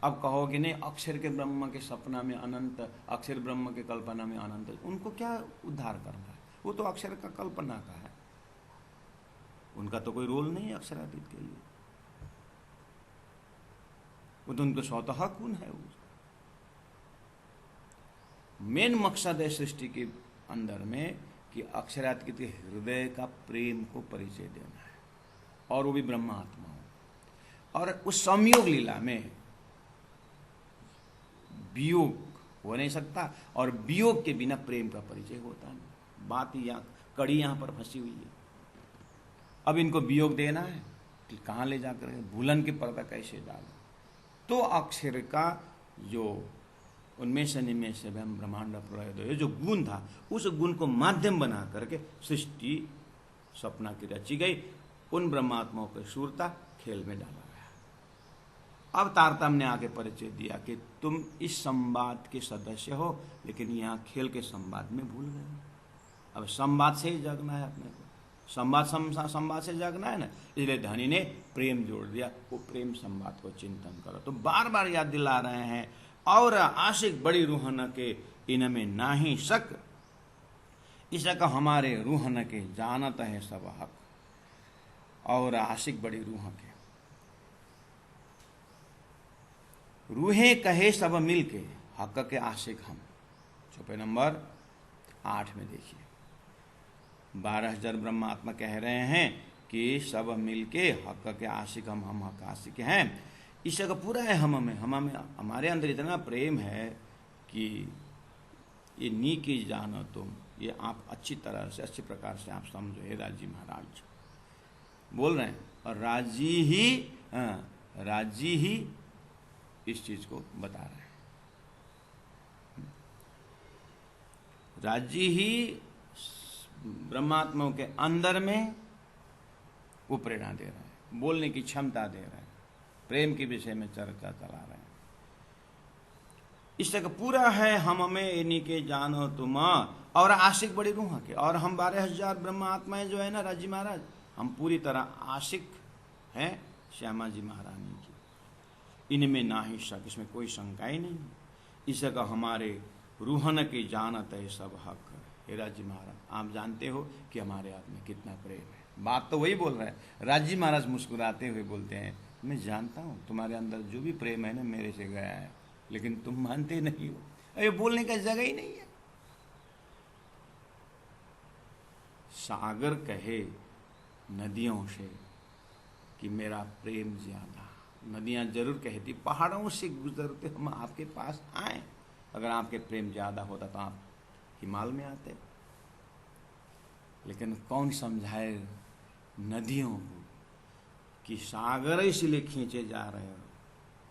अब कहोगे नहीं, अक्षर के ब्रह्म के सपना में अनंत, अक्षर ब्रह्म के कल्पना में अनंत, उनको क्या उद्धार करना है? वो तो अक्षर का कल्पना का है, उनका तो कोई रोल नहीं है अक्षरातीत के लिए। वो तो उनको स्वतः गुण है। मेन मकसद है सृष्टि के अंदर में कि अक्षरातीत के हृदय का प्रेम को परिचय देना है, और वो भी ब्रह्मात्मा हो। और उस संयोग लीला में वियोग हो नहीं सकता, और वियोग के बिना प्रेम का परिचय होता नहीं। बात यहाँ, कड़ी यहाँ पर फंसी हुई है। अब इनको वियोग देना है कि कहाँ ले जाकर भूलन के पर्दा कैसे डालो? तो अक्षर का जो उनमें से निमेष से ब्रह्मांड प्रलय जो गुण था, उस गुण को माध्यम बना करके सृष्टि सपना की रची गई। उन ब्रह्मात्माओं की शूरता खेल में डाला गया। अब तारतम्य ने आगे परिचय दिया कि तुम इस संवाद के सदस्य हो, लेकिन यहाँ खेल के संवाद में भूल गए। अब संवाद से ही जगना है अपने को, संवाद से जगना है ना, इसलिए धनी ने प्रेम जोड़ दिया। वो प्रेम संवाद को चिंतन करो। तो बार बार याद दिला रहे हैं, और आशिक बड़ी रूहन के इनमें नाही शक, इसका हमारे रूहन के जानत है सब हक। और आशिक बड़ी रूह के, रूहे कहे सब मिल के, हक के आशिक हम। चौपे नंबर 8 में देखिए, 12,000 ब्रह्मात्मा कह रहे हैं कि सब मिलके हक के आशिक हम हक आशिक हैं। ईश्वर का पूरा है हम में, हमारे अंदर इतना प्रेम है कि ये नी की जानो तुम, ये आप अच्छी तरह से, अच्छी प्रकार से आप समझो। हे राजी महाराज बोल रहे हैं, और राजी ही इस चीज को बता रहे हैं। राजी ही ब्रह्मात्माओं के अंदर में वो प्रेरणा दे रहा है, बोलने की क्षमता दे रहा है, प्रेम के विषय में चर्चा चला रहे हैं। इसका पूरा है हम में इन्हीं के जानो तुम, और आशिक बड़ी रूह के। और हम 12,000 ब्रह्मात्माएं जो है ना राजी महाराज, हम पूरी तरह आशिक हैं श्यामा जी महारानी की। इनमें ना ही शक, इसमें कोई शंका ही नहीं। इसका हमारे रूहन की जानत है सब हक। हे राजी महाराज, आप जानते हो कि हमारे आप में कितना प्रेम है। बात तो वही बोल रहा है। राजी महाराज मुस्कुराते हुए बोलते हैं, मैं जानता हूं तुम्हारे अंदर जो भी प्रेम है ना मेरे से गया है, लेकिन तुम मानते नहीं हो। अरे बोलने का जगह ही नहीं है। सागर कहे नदियों से कि मेरा प्रेम ज्यादा, नदियां जरूर कहती पहाड़ों से गुजरते हम आपके पास आए। अगर आपके प्रेम ज्यादा होता तो आप हिमालय में आते। लेकिन कौन समझाए नदियों को कि सागर इसलिए खींचे जा रहे हो?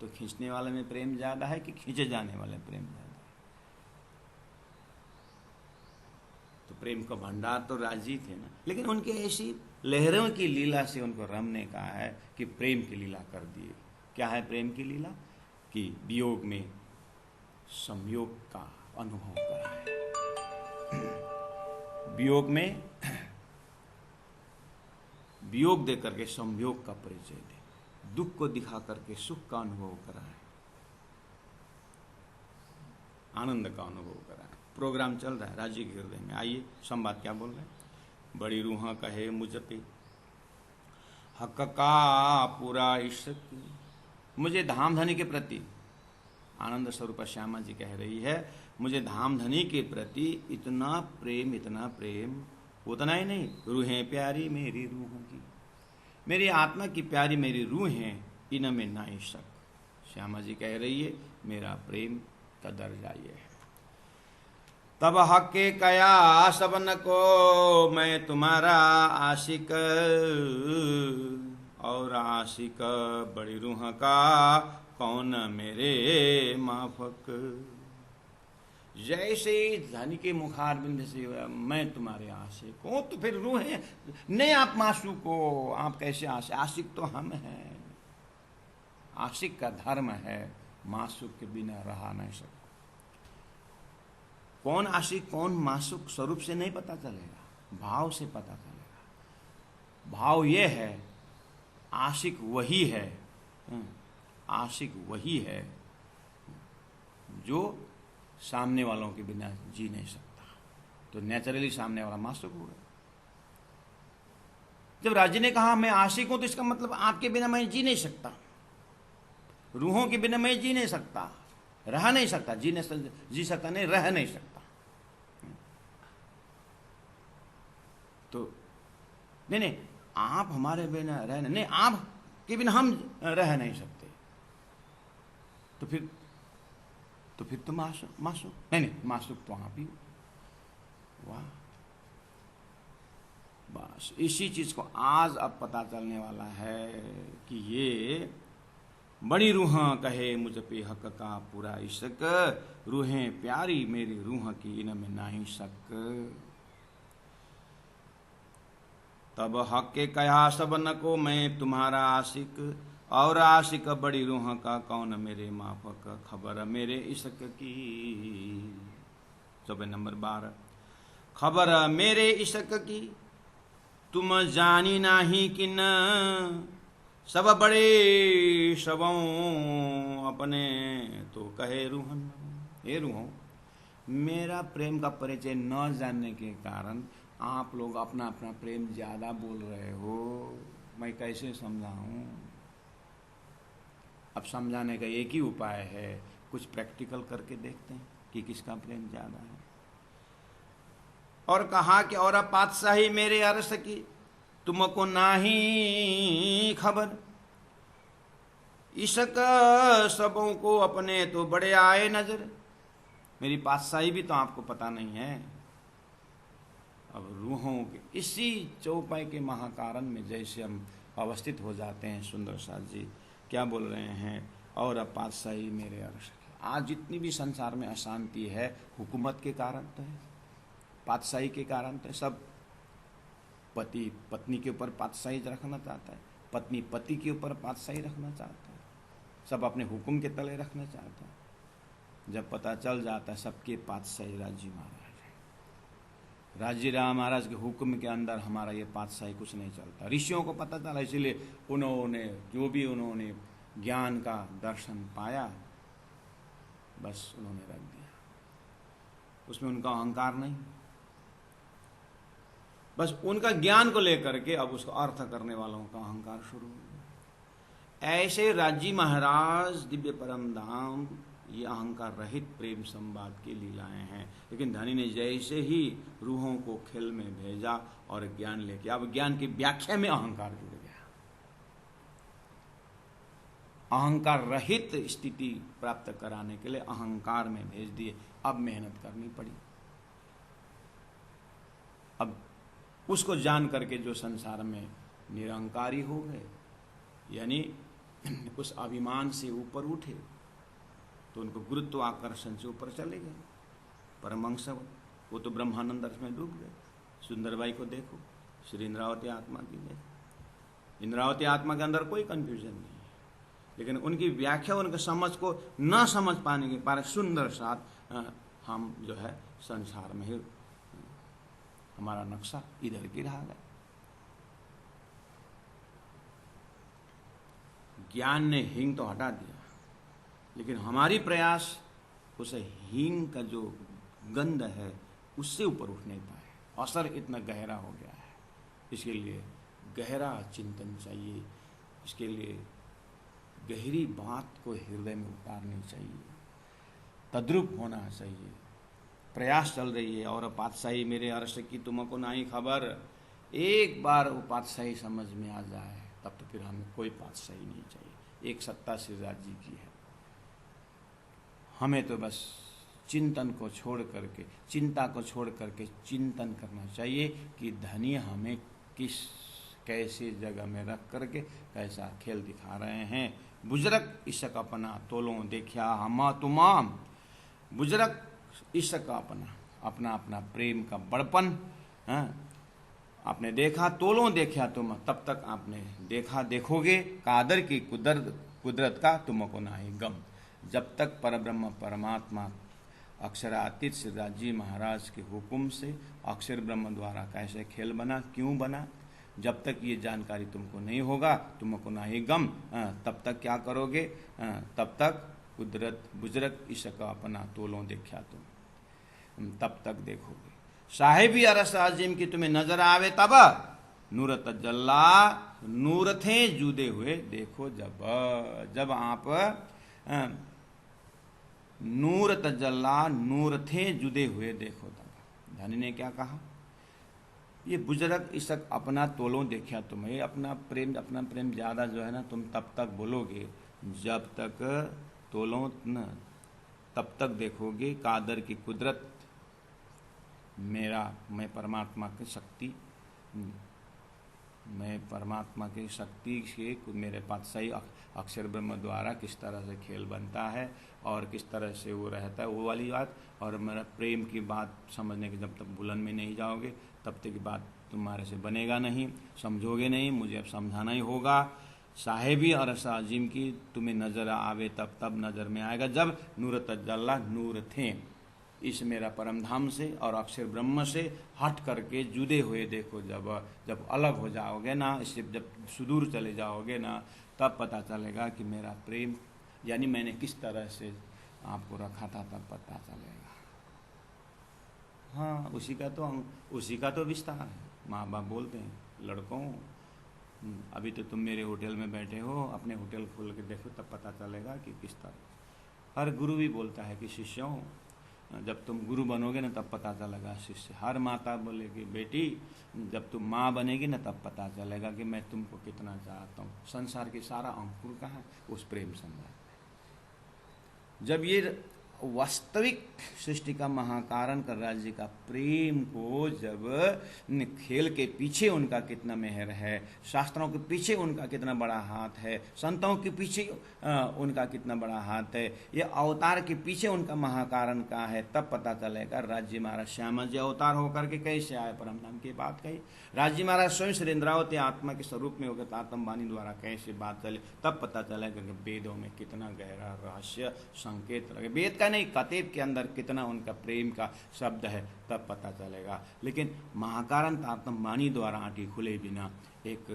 तो खींचने वाले में प्रेम ज्यादा है कि खींचे जाने वाले में प्रेम ज्यादा है? तो प्रेम का भंडार तो राजी थे ना, लेकिन उनके ऐसी लहरों की लीला से उनको रमने का है कि प्रेम की लीला कर दिए। क्या है प्रेम की लीला? कि वियोग में संयोग का अनुभव कराए, वियोग में वियोग दे करके संयोग का परिचय दे, दुख को दिखा करके सुख का अनुभव कराए, आनंद का अनुभव कराए। प्रोग्राम चल रहा है राज्य के हृदय में। आइए संवाद क्या बोल रहे हैं। बड़ी रूह कहे मुझ पे हक का पूरा इश्क, मुझे धाम धनी के प्रति, आनंद स्वरूप श्यामा जी कह रही है, मुझे धाम धनी के प्रति इतना प्रेम, इतना प्रेम, उतना ही नहीं, रूहें प्यारी मेरी रूह की, मेरी आत्मा की प्यारी मेरी रूहें, इनमें ना ही शक। श्यामा जी कह रही है मेरा प्रेम का दर्जा ये है। तब हक के कया सबन को मैं तुम्हारा आशिक, और आशिक बड़ी रूह का कौन मेरे माफक। जैसे धनी के मुखारबिंद से मैं तुम्हारे आशिक हूं, तो फिर रूहें नहीं आप मासूक हो, आप कैसे आशिक? आशिक तो हम हैं। आशिक का धर्म है मासूक के बिना रहा नहीं सकता। कौन आशिक कौन मासूक स्वरूप से नहीं पता चलेगा, भाव से पता चलेगा। भाव ये है, आशिक वही है, आशिक वही है जो सामने वालों के बिना जी नहीं सकता। तो नेचुरली सामने वाला मासूक होगा। जब राजी ने कहा मैं आशिक हूं, तो इसका मतलब आपके बिना मैं जी नहीं सकता, रूहों के बिना मैं जी नहीं सकता, रह नहीं सकता, जी सकता नहीं, रह नहीं सकता। तो नहीं, आप हमारे बिना रह नहीं, आप के बिना हम रह नहीं सकते। तो फिर तो मासूक नहीं, मासूक तो आप ही हो। वाह, बस इसी चीज को आज अब पता चलने वाला है कि ये बड़ी रूहां कहे मुझ पे हक का पूरा इश्क, रूहें प्यारी मेरी रूह की इनमें नाही शक। तब हक के कहा सब न को मैं तुम्हारा आशिक, और आशिक बड़ी रूह का कौन मेरे माफक, खबर मेरे इश्क की। 12 नंबर 12, खबर मेरे इश्क की तुम जानी नाही किन, सब बड़े सबों अपने तो कहे रूहन। हे रूहों, मेरा प्रेम का परिचय न जानने के कारण आप लोग अपना अपना प्रेम ज्यादा बोल रहे हो। मैं कैसे समझाऊं? अब समझाने का एक ही उपाय है, कुछ प्रैक्टिकल करके देखते हैं कि किसका प्रेम ज्यादा है। और कहा कि और पातशाही मेरे अरस की तुमको नाही खबर, इश्क सबों को अपने तो बड़े आए नजर। मेरी पातशाही भी तो आपको पता नहीं है। अब रूहों के इसी चौपाई के महाकारण में जैसे हम अवस्थित हो जाते हैं, सुंदर साथ जी क्या बोल रहे हैं, और अब पातशाही मेरे अर्श। आज जितनी भी संसार में अशांति है, हुकूमत के कारण तो है, पातशाही के कारण तो है। सब पति पत्नी के ऊपर पातशाही रखना चाहता है, पत्नी पति के ऊपर पातशाही रखना चाहता है, सब अपने हुक्म के तले रखना चाहता है। जब पता चल जाता है सबके पातशाही राज्य महाराज, राज्य राम महाराज के हुक्म के अंदर हमारा ये पातशाही कुछ नहीं चलता। ऋषियों को पता चला, इसीलिए उन्होंने जो भी उन्होंने ज्ञान का दर्शन पाया, बस उन्होंने रख दिया। उसमें उनका अहंकार नहीं, बस उनका ज्ञान को लेकर के अब उसको अर्थ करने वालों का अहंकार शुरू हो गया। ऐसे राज्य महाराज दिव्य परम धाम ये अहंकार रहित प्रेम संवाद की लीलाएं हैं। लेकिन धनी ने जैसे ही रूहों को खेल में भेजा और ज्ञान लेके, अब ज्ञान की व्याख्या में अहंकार जुड़ गया। अहंकार रहित स्थिति प्राप्त कराने के लिए अहंकार में भेज दिए। अब मेहनत करनी पड़ी। अब उसको जान करके जो संसार में निरंकारी हो गए, यानी उस अभिमान से ऊपर उठे, तो उनको गुरुत्व आकर्षण से ऊपर चले गए। परमहंस वो तो ब्रह्मानंद अर्थ में डूब गए। सुंदरबाई को देखो, श्री इंद्रावती आत्मा की देखो। इंद्रावती आत्मा के अंदर कोई कंफ्यूजन नहीं है, लेकिन उनकी व्याख्या, उनके समझ को न समझ पाने के कारण सुंदर साथ हम जो है संसार में ही हमारा नक्शा इधर की रह गया। ज्ञान ने हींग तो हटा दिया, लेकिन हमारी प्रयास उसे हींग का जो गंध है उससे ऊपर उठ नहीं पाए। असर इतना गहरा हो गया है। इसके लिए गहरा चिंतन चाहिए, इसके लिए गहरी बात को हृदय में उतारनी चाहिए, तद्रुप होना चाहिए। प्रयास चल रही है। और पातशाही मेरे अर्श की तुमको नहीं खबर, एक बार वो पातशाही समझ में आ जाए तब तो फिर हमें कोई पातशाही नहीं चाहिए। एक सत्ता सिरराज जी की है। हमें तो बस चिंतन को छोड़ करके, चिंता को छोड़ करके चिंतन करना चाहिए कि धनी हमें किस कैसे जगह में रख करके कैसा खेल दिखा रहे हैं। बुजरक इशक अपना तोलों देखा हम तुमाम, बुजरक इसका अपना अपना प्रेम का बड़पन, हाँ, आपने देखा तोलों देखा तुम, तब तक आपने देखोगे कादर की कुदरत का तुमको ना ही गम। जब तक परब्रह्म परमात्मा अक्षरातीत श्रीराज जी महाराज के हुक्म से अक्षर ब्रह्म द्वारा कैसे खेल बना, क्यों बना, जब तक ये जानकारी तुमको नहीं होगा, तुमको ना ही गम, तब तक क्या करोगे, तब तक कुदरत बुजरक इसका अपना तोलों देखा तुम, तब तक देखोगे। साहिबी अरस अजीम की तुम्हें नजर आवे तब, नूर तजल्ला नूर थे जुदे हुए देखो जब आप नूर तजल्ला नूर थे जुदे हुए देखो तब। धनी ने क्या कहा, ये बुजुर्ग इसक अपना तोलों देखा तुम्हें, अपना प्रेम ज्यादा जो है ना, तुम तब तक बोलोगे जब तक तोलों न, तब तक देखोगे कादर की कुदरत, मैं परमात्मा की शक्ति, मैं परमात्मा की शक्ति से मेरे पास सही अक्षर ब्रह्म द्वारा किस तरह से खेल बनता है और किस तरह से वो रहता है, वो वाली बात। और मेरा प्रेम की बात समझने की जब तक बुलंद में नहीं जाओगे तब तक की बात तुम्हारे से बनेगा नहीं, समझोगे नहीं, मुझे अब समझाना ही होगा। साहेबी और अजीम की तुम्हें नजर आवे तब नजर में आएगा जब नूर तजल्ला नूर थे इस मेरा परम धाम से और अक्षर ब्रह्म से हट करके जुदे हुए देखो, जब अलग हो जाओगे ना, इससे जब सुदूर चले जाओगे ना, तब पता चलेगा कि मेरा प्रेम यानी मैंने किस तरह से आपको रखा था, तब पता चलेगा। हाँ, उसी का तो विस्तार है। माँ बाप बोलते हैं लड़कों, अभी तो तुम मेरे होटल में बैठे हो, अपने होटल खोल के देखो तब पता चलेगा कि किस तरह। हर गुरु भी बोलता है कि शिष्यों, जब तुम गुरु बनोगे ना तब पता चलेगा शिष्य। हर माता बोलेगी बेटी, जब तुम माँ बनेगी ना तब पता चलेगा कि मैं तुमको कितना चाहता हूँ। संसार की सारा अंकुर कहाँ है, उस प्रेम संसार। जब ये वास्तविक सृष्टि का महाकारण कर राज्य का प्रेम को, जब खेल के पीछे उनका कितना मेहर है, शास्त्रों के पीछे उनका कितना बड़ा हाथ है, संतों के पीछे उनका कितना बड़ा हाथ है, ये अवतार के पीछे उनका महाकारण का है, तब पता चलेगा। राज्य महाराज श्यामा जी अवतार होकर के कैसे आए, परम धाम की बात कही। राज्य महाराज स्वयं श्री इंद्रावती आत्मा के स्वरूप में होकर तातम वाणी द्वारा कैसे बात चले, तब पता चलेगा कि वेदों में कितना गहरा रहस्य संकेत लगे। वेद का नहीं, कतेब के अंदर कितना उनका प्रेम का शब्द है, तब पता चलेगा। लेकिन महाकारण तातम वाणी द्वारा आंटी खुले बिना एक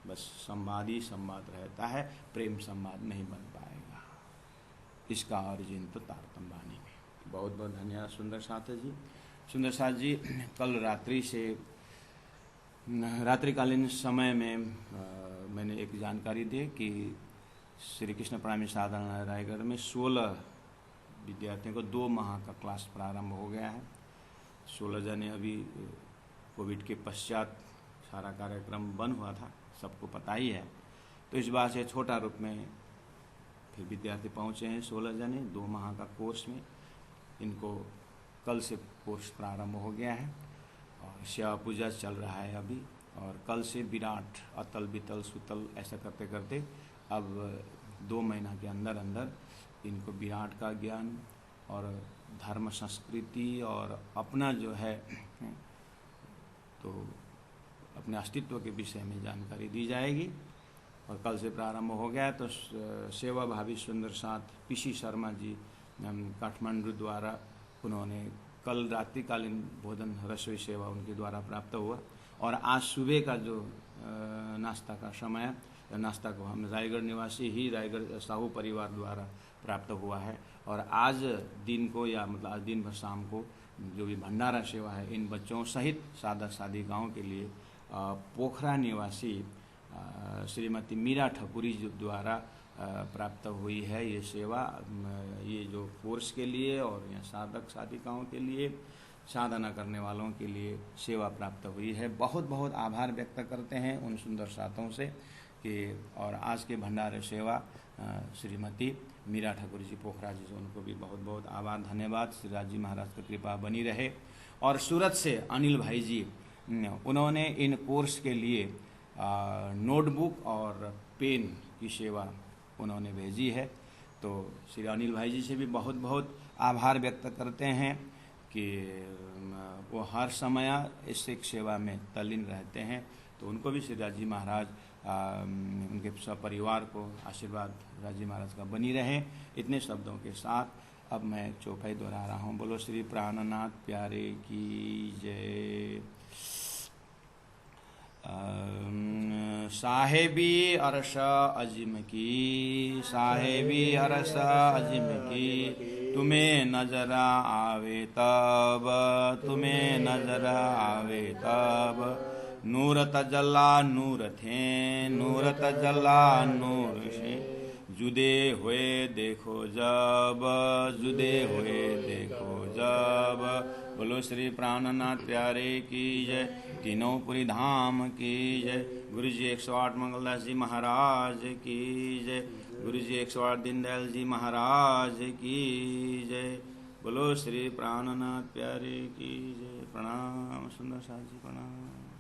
बस संवाद रहता है, प्रेम संवाद नहीं बन पाएगा। इसका ऑरिजिन तो तारतम वाणी में। बहुत बहुत धन्यवाद सुंदर साथ जी। सुंदर साथ जी, कल रात्रिकालीन समय में मैंने एक जानकारी दी कि श्री कृष्ण प्राणी साधना रायगढ़ में 16 विद्यार्थियों को 2 माह का क्लास प्रारंभ हो गया है। 16 जने अभी कोविड के पश्चात सारा कार्यक्रम बंद हुआ था, सबको पता ही है। तो इस बार से छोटा रूप में फिर विद्यार्थी पहुँचे हैं 16 जने 2 माह का कोर्स में। इनको कल से कोर्स प्रारंभ हो गया है और सेवा पूजा चल रहा है अभी। और कल से विराट अतल वितल सुतल ऐसा करते करते अब 2 महीना के अंदर अंदर इनको विराट का ज्ञान और धर्म संस्कृति और अपना जो है तो अपने अस्तित्व के विषय में जानकारी दी जाएगी। और कल से प्रारंभ हो गया है। तो सेवा भावी सुंदर साथ पीसी शर्मा जी काठमांडू द्वारा उन्होंने कल रात्रिकालीन भोजन रसोई सेवा उनके द्वारा प्राप्त हुआ। और आज सुबह का जो नाश्ता का समय, नाश्ता को हम रायगढ़ निवासी ही रायगढ़ साहू परिवार द्वारा प्राप्त हुआ है। और आज दिन को या मतलब आज दिन भर शाम को जो भी भंडारा सेवा है इन बच्चों सहित सादा सादी गांव के लिए पोखरा निवासी श्रीमती मीरा ठकुरी द्वारा प्राप्त हुई है ये सेवा। ये जो कोर्स के लिए और यहाँ साधक साधिकाओं के लिए, साधना करने वालों के लिए सेवा प्राप्त हुई है। बहुत बहुत आभार व्यक्त करते हैं उन सुंदर साथों से कि और आज के भंडारे सेवा श्रीमती मीरा ठाकुर जी पोखरा जी, उनको भी बहुत बहुत आभार धन्यवाद। श्री राज जी महाराज की कृपा बनी रहे। और सूरत से अनिल भाई जी, उन्होंने इन कोर्स के लिए नोटबुक और पेन की सेवा उन्होंने भेजी है। तो श्री अनिल भाई जी से भी बहुत बहुत आभार व्यक्त करते हैं कि वो हर समय इस एक सेवा में तल्लीन रहते हैं। तो उनको भी श्री राजी महाराज उनके सपरिवार को आशीर्वाद राजी महाराज का बनी रहे। इतने शब्दों के साथ अब मैं चौपाई दोहरा रहा हूँ। बोलो श्री प्राणनाथ प्यारे की जय। साहेबी अरस अजिम की, साहेबी अरस अजिम की, तुम्हें नजर आवे तब, तुम्हें नजर आवे तब, नूर तजल्ला नूर थे, नूर तजल्ला नूर से, जुदे हुए देखो जब, जुदे हुए देखो जब। बोलो श्री प्राणनाथ प्यारे की जय। तीनों पुरी धाम की जय। गुरु जी 108 मंगलदास जी महाराज की जय। गुरु जी 108 दीनदयाल जी महाराज की जय। बोलो श्री प्राणनाथ प्यारे की जय। प्रणाम सुंदर साथ जी, प्रणाम।